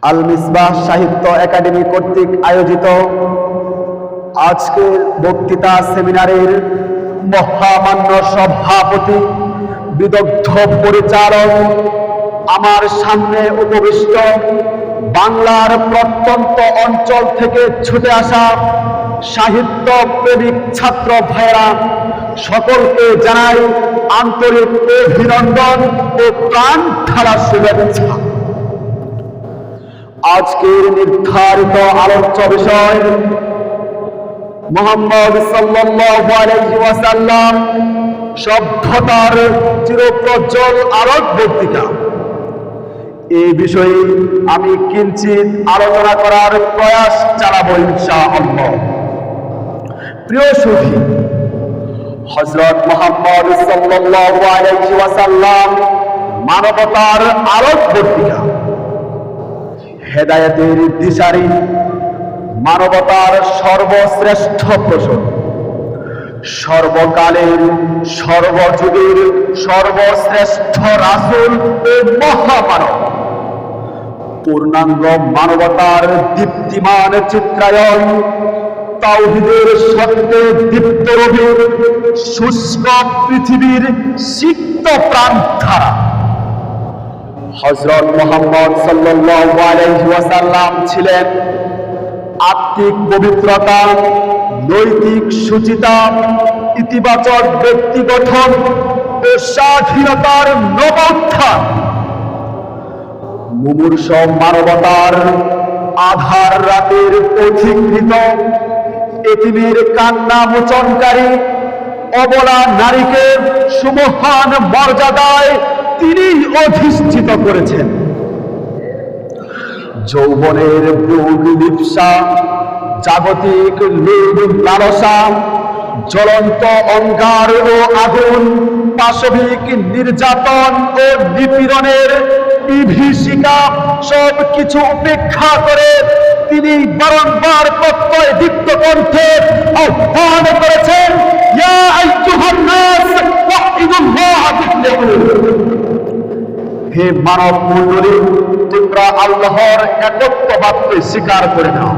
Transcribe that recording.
আল মিসবাহ সাহিত্য একাডেমি কর্তৃক আয়োজিত আজকের বক্তৃতা সেমিনারের মহামান্য সভাপতি বিদগ্ধ পরিচালক, আমার সামনে উপবিষ্ট বাংলার প্রত্যন্ত অঞ্চল থেকে ছুটে আসা সাহিত্য প্রেমিক ছাত্র ভাইরা সকলকে জানাই আন্তরিক অভিনন্দন ও প্রাণ ঢালা শুভেচ্ছা। আজকের নির্ধারিত আলোচ্য বিষয় মুহাম্মদ সাল্লাল্লাহু আলাইহি ওয়াসাল্লাম সভ্যতার চিরপ্রজ্জ্বল আলোক বক্তৃতা। এই বিষয়ে আমি কিঞ্চিত আলোচনা করার প্রয়াস চালাবো ইনশাআল্লাহ। প্রিয় সুধী, হযরত মুহাম্মদ সাল্লাল্লাহু আলাইহি ওয়াসাল্লাম মানবতার আলোক বক্তৃতা, হেদায়েতের দিশারি, মানবতার সর্বশ্রেষ্ঠ প্রসঙ্গ, সর্বকালের সর্বযুগের সর্বশ্রেষ্ঠ রাসূল ও মহামানব, পূর্ণাঙ্গ মানবতার দীপ্তিমান চিত্রায়ন, তাওহীদের সত্যে দীপ্ত রবি, শুষ্ক পৃথিবীর সিক্ত প্রাণধারা। হযরত মুহাম্মদ সাল্লাল্লাহু আলাইহি ওয়াসাল্লাম ছিলেন আত্মিক পবিত্রতা, নৈতিক সুচিতা, ইতিবাচক ব্যক্তি গঠন ও স্বাধীনতার নবোত্থান। মুমূর্ষ মানবতার আধার রাতের পথিকৃত, এতিমের কান্না মোচনকারী, অবলা নারীকে সুমহান মর্যাদায় তিনি অধিষ্ঠিত করেছেন। যৌবনের ভোগ লিপ্সা, জাগতিক লোভ লালসা, জ্বলন্ত অঙ্গার ও আগুন, পাশবিক নির্যাতন ও নিপীড়নের বিভীষিকা সব কিছু উপেক্ষা করে তিনি বারংবার প্রত্যয় দীপ্ত কণ্ঠে আহ্বান করেছেন, ইয়া আইয়ুহান নাস ওয়াহিদুল্লাহ তুফলিহুন। হে মানব মণ্ডলী, তোমরা আল্লাহর একত্ববাদকে স্বীকার করে নাও।